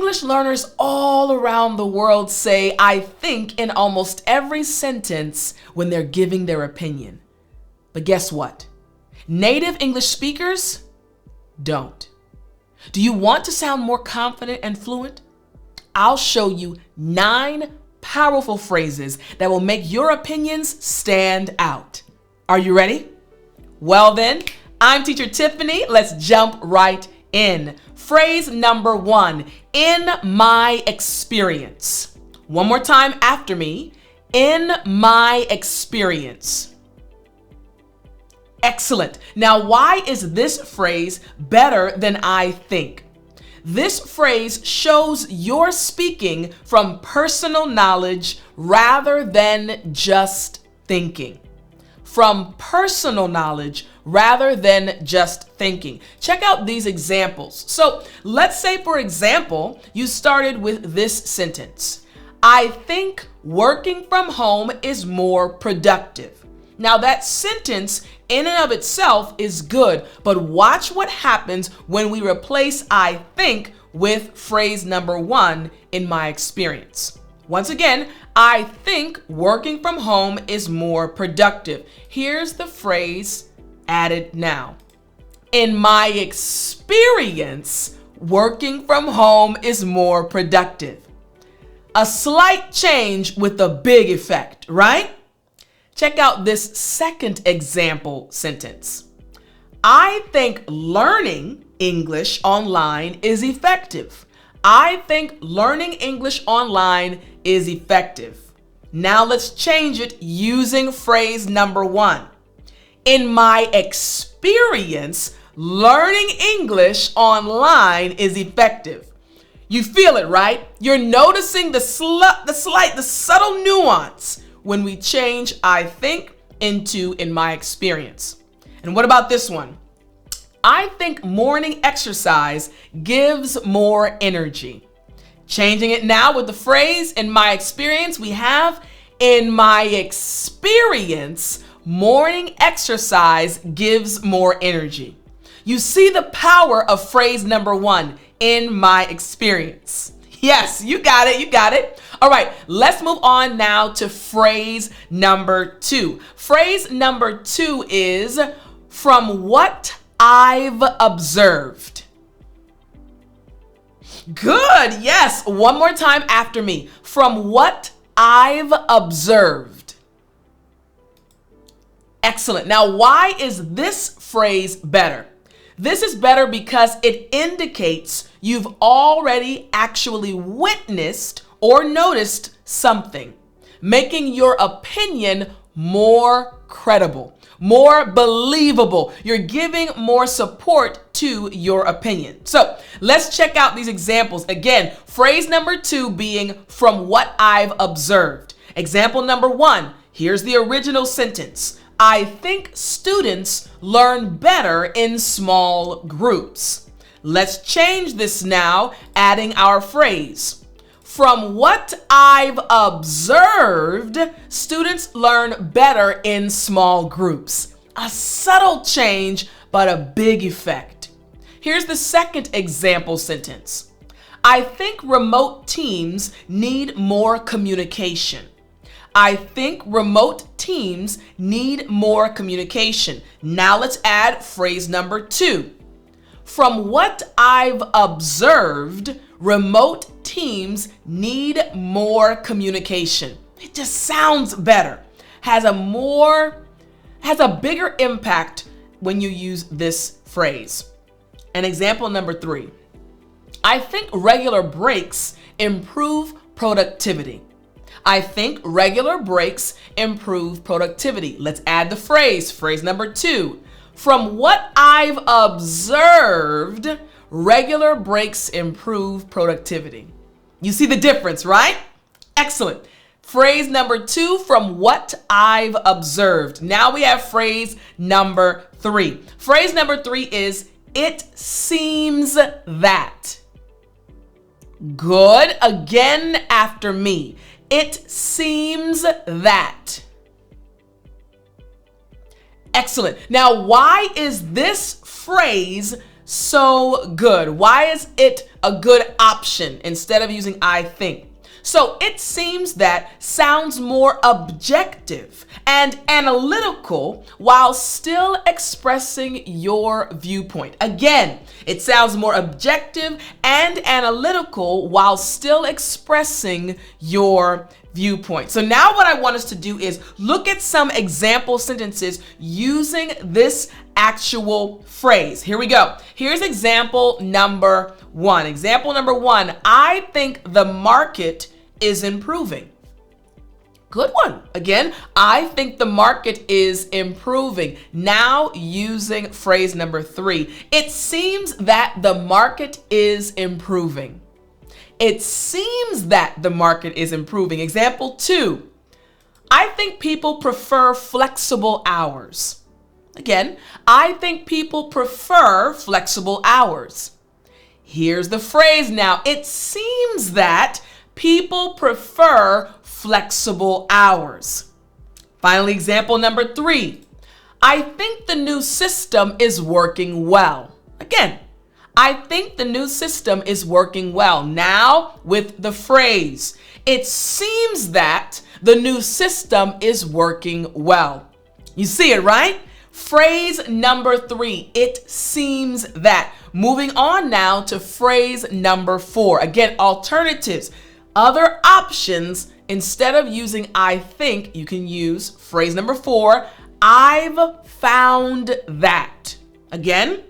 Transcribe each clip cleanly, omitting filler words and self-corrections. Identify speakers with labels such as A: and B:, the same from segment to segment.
A: English learners all around the world say "I think" in almost every sentence when they're giving their opinion. But guess what? Native English speakers don't. Do you want to sound more confident and fluent? I'll show you 9 powerful phrases that will make your opinions stand out. Are you ready? Well then, I'm Teacher Tiffany. Let's jump right in. Phrase number 1, in my experience. One more time after me. In my experience. Excellent. Now, why is this phrase better than I think? This phrase shows you're speaking from personal knowledge rather than just thinking. From personal knowledge rather than just thinking. Check out these examples. So let's say, for example, you started with this sentence. I think working from home is more productive. Now that sentence in and of itself is good, but watch what happens when we replace I think with phrase number 1, in my experience. Once again, I think working from home is more productive. Here's the phrase added now. In my experience, working from home is more productive. A slight change with a big effect, right? Check out this second example sentence. I think learning English online is effective. I think learning English online is effective. Now let's change it using phrase number 1. In my experience, learning English online is effective. You feel it, right? You're noticing the subtle nuance when we change I think into in my experience. And what about this one? I think morning exercise gives more energy. Changing it now with the phrase in my experience, we have in my experience, morning exercise gives more energy. You see the power of phrase number 1, in my experience. Yes, you got it, you got it. All right, let's move on now to phrase number 2. Phrase number 2 is from what I've observed. Good, yes. One more time after me. From what I've observed. Excellent. Now, why is this phrase better? This is better because it indicates you've already actually witnessed or noticed something, making your opinion more credible, more believable. You're giving more support to your opinion. So let's check out these examples. Again, phrase number 2 being from what I've observed. Example number 1, here's the original sentence. I think students learn better in small groups. Let's change this now, adding our phrase. From what I've observed, students learn better in small groups. A subtle change, but a big effect. Here's the second example sentence. I think remote teams need more communication. I think remote teams need more communication. Now let's add phrase number 2. From what I've observed, remote teams need more communication. It just sounds better, has a bigger impact when you use this phrase. And example number 3, I think regular breaks improve productivity. I think regular breaks improve productivity. Let's add the phrase number 2. From what I've observed, regular breaks improve productivity. You see the difference, right? Excellent. Phrase number 2, from what I've observed. Now we have phrase number 3. Phrase number 3 is, it seems that. Good. Again after me. It seems that. Excellent. Now, why is this phrase so good? Why is it a good option instead of using I think. So it seems that sounds more objective and analytical while still expressing your viewpoint. Again, it sounds more objective and analytical while still expressing your viewpoint. So now what I want us to do is look at some example sentences using this actual phrase. Here we go. Here's example number one. Example number one, I think the market is improving. Good one. Again, I think the market is improving. Now using phrase number three, it seems that the market is improving. It seems that the market is improving. Example two, I think people prefer flexible hours. Again, I think people prefer flexible hours. Here's the phrase now. It seems that people prefer flexible hours. Finally, example number three. I think the new system is working well. Again, I think the new system is working well. Now with the phrase, it seems that the new system is working well. You see it, right? Phrase number three, it seems that. Moving on now to phrase number four. Again, alternatives. Other options, instead of using I think, you can use phrase number four, I've found that. Again,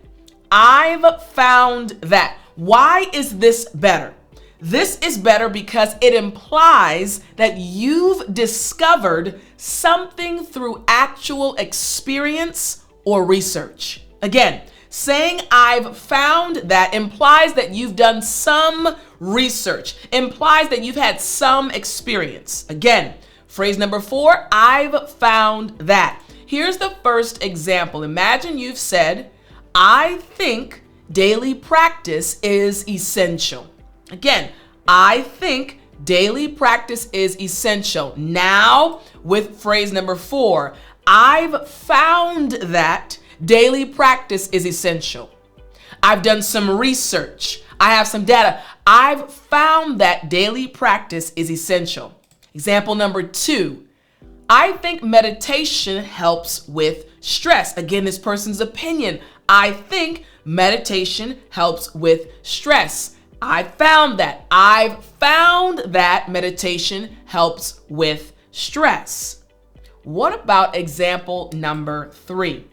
A: I've found that. Why is this better? This is better because it implies that you've discovered something through actual experience or research. Again, saying I've found that implies that you've done some research, implies that you've had some experience. Again, phrase number four, I've found that. Here's the first example. Imagine you've said, I think daily practice is essential. Again, I think daily practice is essential. Now with phrase number four, I've found that daily practice is essential. I've done some research. I have some data. I've found that daily practice is essential. Example number two, I think meditation helps with stress. Again, this person's opinion. I think meditation helps with stress. I found that. I've found that meditation helps with stress. What about example number three?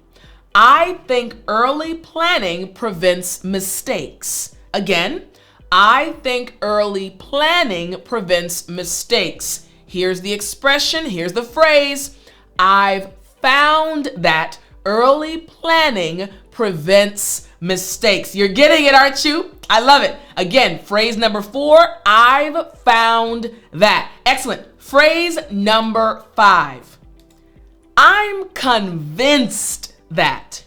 A: I think early planning prevents mistakes. Again, I think early planning prevents mistakes. Here's the expression, here's the phrase. I've found that early planning prevents mistakes. You're getting it, aren't you? I love it. Again, phrase number four, I've found that. Excellent. Phrase number five, I'm convinced that.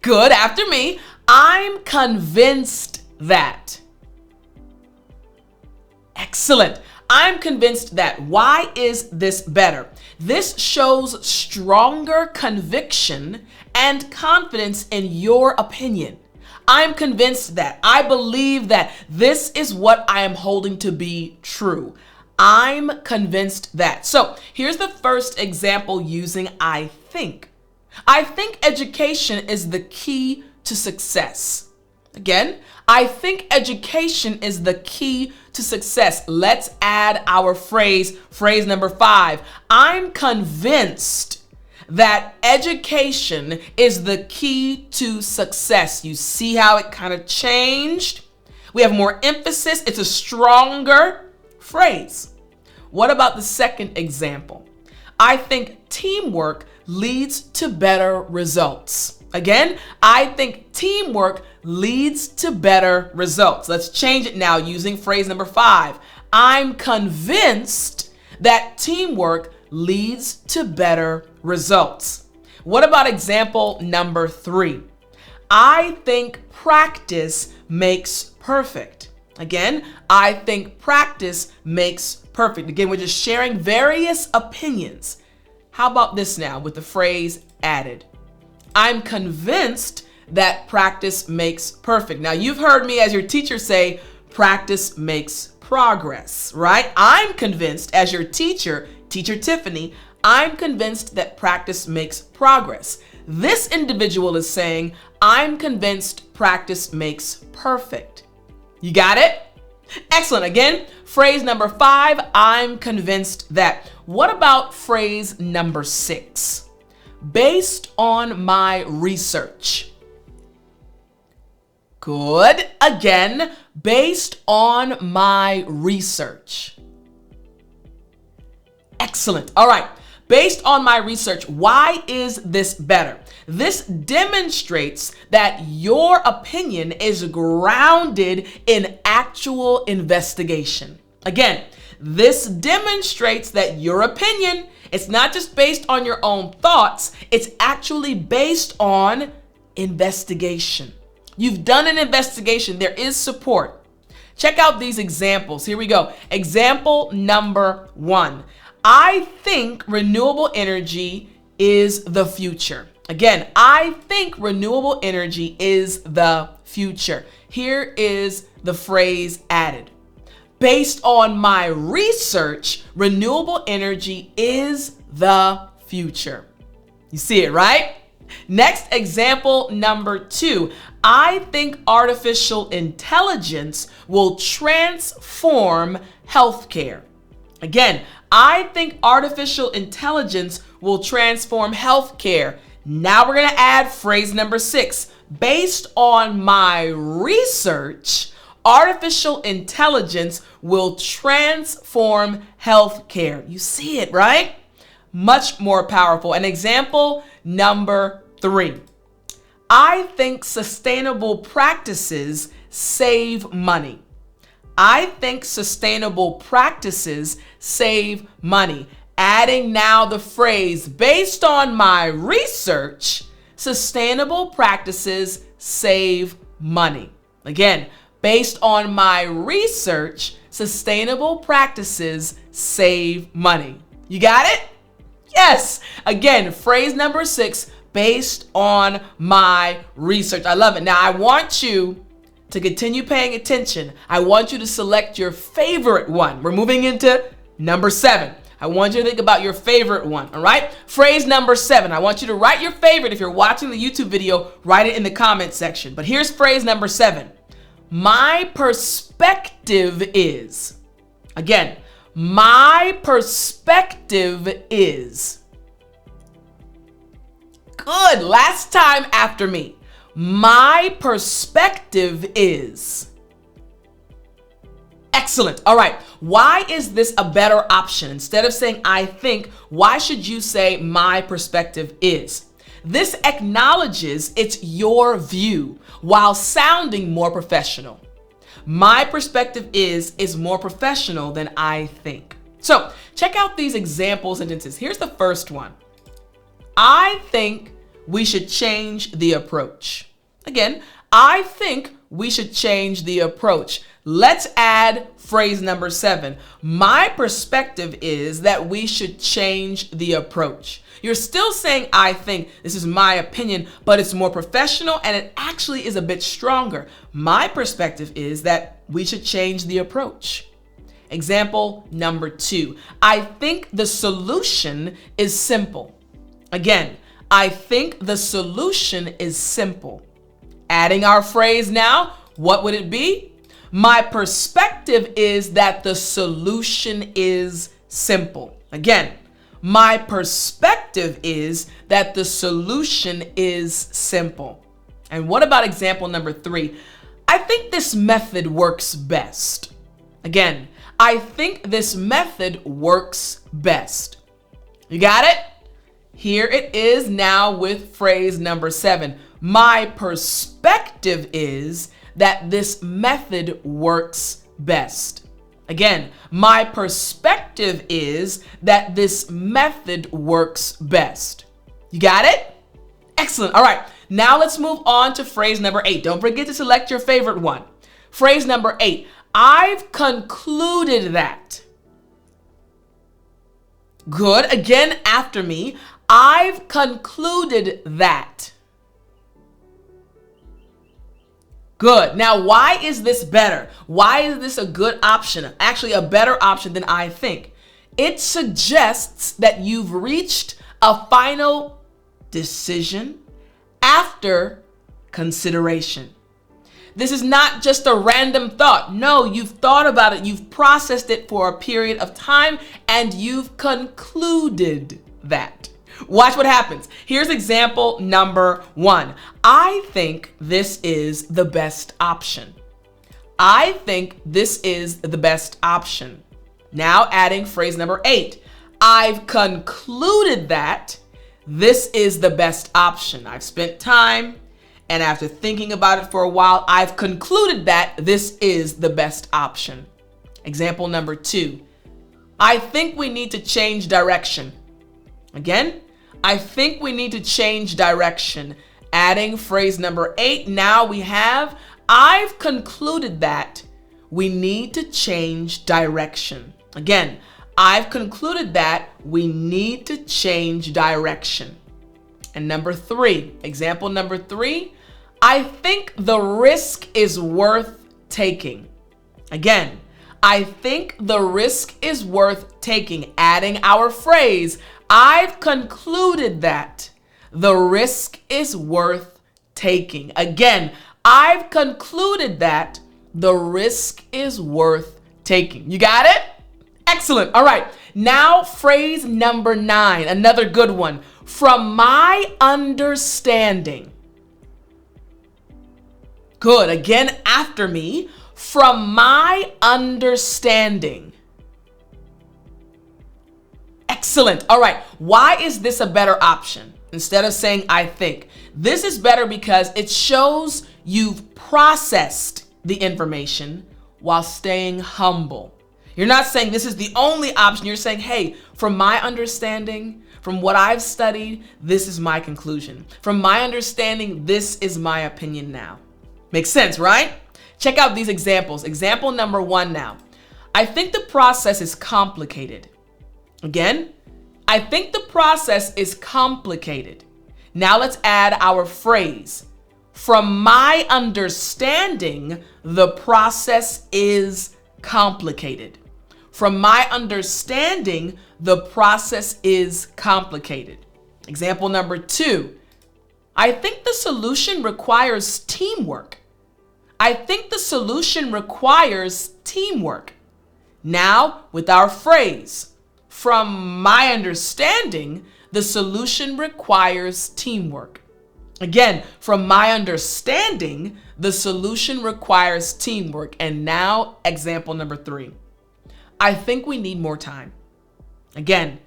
A: Good, after me. I'm convinced that. Excellent. I'm convinced that. Why is this better? This shows stronger conviction and confidence in your opinion. I'm convinced that. I believe that this is what I am holding to be true. I'm convinced that. So here's the first example using I think. I think education is the key to success. Again, I think education is the key to success. Let's add our phrase number five. I'm convinced that education is the key to success. You see how it kind of changed? We have more emphasis. It's a stronger phrase. What about the second example? I think teamwork leads to better results. Again, I think teamwork leads to better results. Let's change it now using phrase number five. I'm convinced that teamwork leads to better results. What about example number three? I think practice makes perfect. Again, I think practice makes perfect. Again, we're just sharing various opinions. How about this now with the phrase added? I'm convinced that practice makes perfect. Now, you've heard me as your teacher say, practice makes progress, right? I'm convinced as your teacher, Teacher Tiffany, I'm convinced that practice makes progress. This individual is saying, I'm convinced practice makes perfect. You got it? Excellent. Again, phrase number 5, I'm convinced that. What about phrase number 6? Based on my research. Good. Again, based on my research. Excellent. All right. Based on my research, why is this better? This demonstrates that your opinion is grounded in actual investigation. Again, this demonstrates that your opinion, it's not just based on your own thoughts, it's actually based on investigation. You've done an investigation. There is support. Check out these examples. Here we go. Example number 1. I think renewable energy is the future. Again, I think renewable energy is the future. Here is the phrase added. Based on my research, renewable energy is the future. You see it, right? Next, example number 2. I think artificial intelligence will transform healthcare. Again, I think artificial intelligence will transform healthcare. Now we're going to add phrase number 6. Based on my research, artificial intelligence will transform healthcare. You see it, right? Much more powerful. And example number 3. I think sustainable practices save money. I think sustainable practices save money. Adding now the phrase, based on my research, sustainable practices save money. Again, based on my research, sustainable practices save money. You got it? Yes. Again, phrase number 6, based on my research. I love it. Now, I want you to continue paying attention. I want you to select your favorite one. We're moving into number 7. I want you to think about your favorite one, all right? Phrase number 7. I want you to write your favorite. If you're watching the YouTube video, write it in the comment section. But here's phrase number 7. My perspective is. Again, my perspective is. Good. Last time after me. My perspective is. Excellent. All right. Why is this a better option? Instead of saying I think, why should you say my perspective is? This acknowledges it's your view while sounding more professional. My perspective is more professional than I think. So check out these example sentences. Here's the first one. I think we should change the approach. Again, I think we should change the approach. Let's add phrase number 7. My perspective is that we should change the approach. You're still saying, I think, this is my opinion, but it's more professional and it actually is a bit stronger. My perspective is that we should change the approach. Example number 2. I think the solution is simple. Again, I think the solution is simple. Adding our phrase now, what would it be? My perspective is that the solution is simple. Again, my perspective is that the solution is simple. And what about example number 3? I think this method works best. Again, I think this method works best. You got it? Here it is now with phrase number 7. My perspective is that this method works best. Again, my perspective is that this method works best. You got it? Excellent. All right. Now let's move on to phrase number 8. Don't forget to select your favorite one. Phrase number 8. I've concluded that. Good. Again, after me. I've concluded that. Good. Now, why is this better? Why is this a good option? Actually, a better option than I think. It suggests that you've reached a final decision after consideration. This is not just a random thought. No, you've thought about it, you've processed it for a period of time, and you've concluded that. Watch what happens. Here's example number 1. I think this is the best option. I think this is the best option. Now adding phrase number 8. I've concluded that this is the best option. I've spent time, and after thinking about it for a while, I've concluded that this is the best option. Example number 2. I think we need to change direction. Again, I think we need to change direction. Adding phrase number 8. Now we have, I've concluded that we need to change direction. Again, I've concluded that we need to change direction. And number 3, example number 3, I think the risk is worth taking. Again, I think the risk is worth taking. Adding our phrase, I've concluded that the risk is worth taking. Again, I've concluded that the risk is worth taking. You got it? Excellent. All right. Now, phrase number 9, another good one. From my understanding. Good. Again, after me. From my understanding. Excellent. All right. Why is this a better option? Instead of saying I think. This is better because it shows you've processed the information while staying humble. You're not saying this is the only option. You're saying, hey, from my understanding, from what I've studied, this is my conclusion. From my understanding, this is my opinion now. Makes sense, right? Check out these examples. Example number 1 now. I think the process is complicated. Again, I think the process is complicated. Now let's add our phrase. From my understanding, the process is complicated. From my understanding, the process is complicated. Example number 2. I think the solution requires teamwork. I think the solution requires teamwork. Now, with our phrase, from my understanding, the solution requires teamwork. Again, from my understanding, the solution requires teamwork. And now, example number 3. I think we need more time. Again,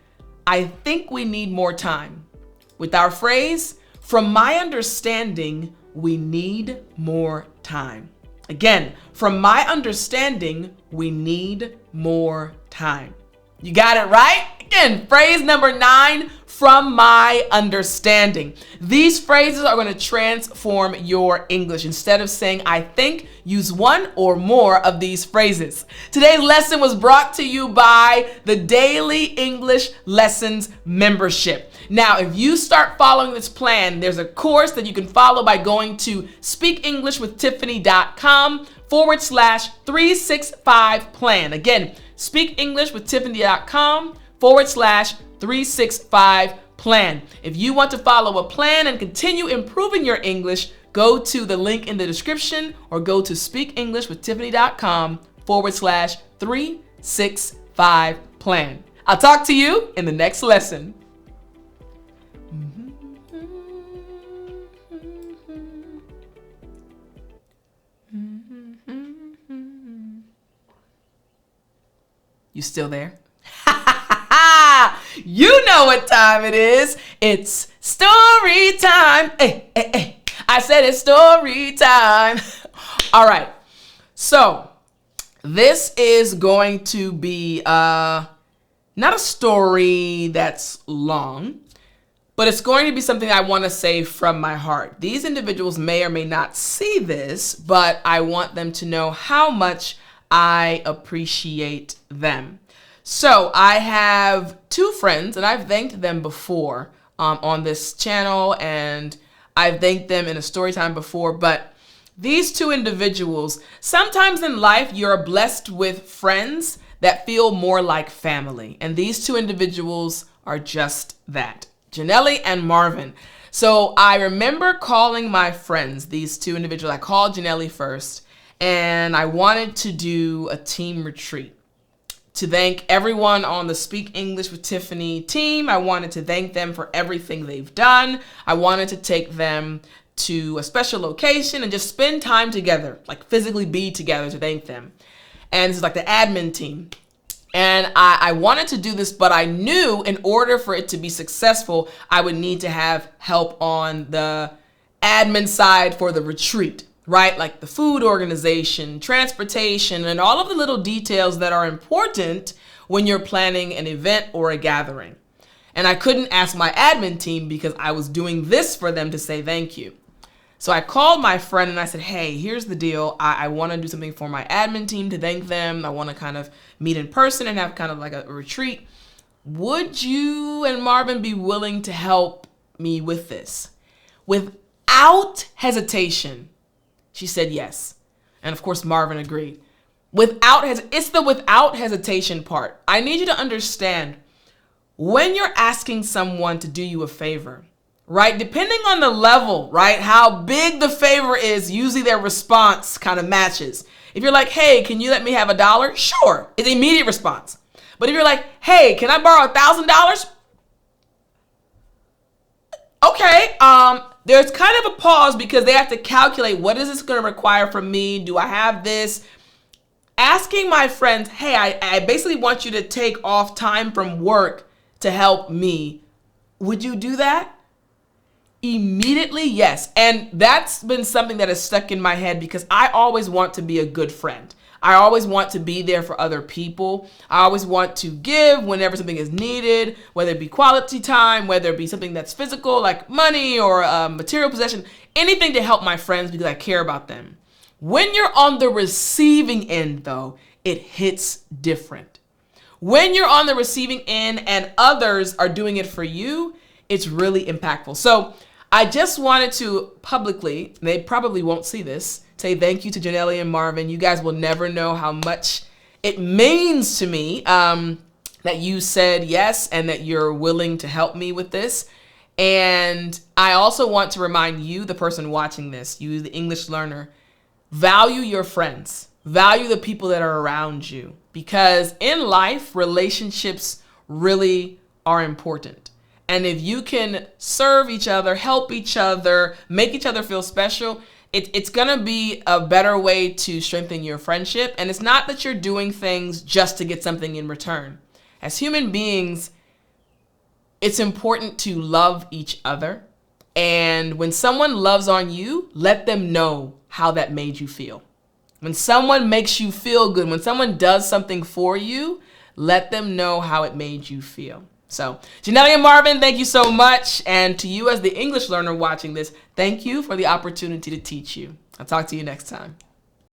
A: I think we need more time. With our phrase, from my understanding, we need more time. Again, from my understanding, we need more time. You got it right? Again, phrase number 9, from my understanding. These phrases are going to transform your English. Instead of saying I think, use one or more of these phrases. Today's lesson was brought to you by the Daily English Lessons membership. Now, if you start following this plan, there's a course that you can follow by going to speakenglishwithtiffany.com/365 plan. Again, speakenglishwithtiffany.com/365 plan. If you want to follow a plan and continue improving your English, go to the link in the description or go to speakenglishwithtiffany.com/365 plan. I'll talk to you in the next lesson. You still there? You know what time it is. It's story time. Hey, hey, hey. I said it's story time. All right. So this is going to be not a story that's long, but it's going to be something I want to say from my heart. These individuals may or may not see this, but I want them to know how much I appreciate them. So I have 2 friends, and I've thanked them before on this channel, and I've thanked them in a story time before, but These two individuals, sometimes in life, you're blessed with friends that feel more like family. And these two individuals are just that, Janelli and Marvin. So I remember calling my friends, these two individuals. I called Janelli first, and I wanted to do a team retreat to thank everyone on the Speak English with Tiffani team. I wanted to thank them for everything they've done. I wanted to take them to a special location and just spend time together, like physically be together to thank them. And this is like the admin team. And I wanted to do this, but I knew in order for it to be successful, I would need to have help on the admin side for the retreat, right? Like the food organization, transportation, and all of the little details that are important when you're planning an event or a gathering. And I couldn't ask my admin team because I was doing this for them to say thank you. So I called my friend and I said, hey, here's the deal. I want to do something for my admin team to thank them. I want to kind of meet in person and have kind of like a retreat. Would you and Marvin be willing to help me with this? Without hesitation, she said yes. And of course, Marvin agreed. It's the without hesitation part. I need you to understand, when you're asking someone to do you a favor, right? Depending on the level, right? How big the favor is, usually their response kind of matches. If you're like, hey, can you let me have $1? Sure, it's an immediate response. But if you're like, hey, can I borrow $1,000? Okay, there's kind of a pause because they have to calculate, what is this going to require from me? Do I have this? Asking my friends, hey, I basically want you to take off time from work to help me. Would you do that? Immediately, yes. And that's been something that has stuck in my head because I always want to be a good friend. I always want to be there for other people. I always want to give whenever something is needed, whether it be quality time, whether it be something that's physical like money or material possession, anything to help my friends because I care about them. When you're on the receiving end, though, it hits different. When you're on the receiving end and others are doing it for you, it's really impactful. So I just wanted to publicly, they probably won't see this, say thank you to Janelli and Marvin. You guys will never know how much it means to me that you said yes and that you're willing to help me with this. And I also want to remind you, the person watching this, you, the English learner, value your friends, value the people that are around you, because in life, relationships really are important. And if you can serve each other, help each other, make each other feel special, it's going to be a better way to strengthen your friendship. And it's not that you're doing things just to get something in return. As human beings, it's important to love each other. And when someone loves on you, let them know how that made you feel. When someone makes you feel good, when someone does something for you, let them know how it made you feel. So, Janelli and Marvin, thank you so much. And to you as the English learner watching this, thank you for the opportunity to teach you. I'll talk to you next time.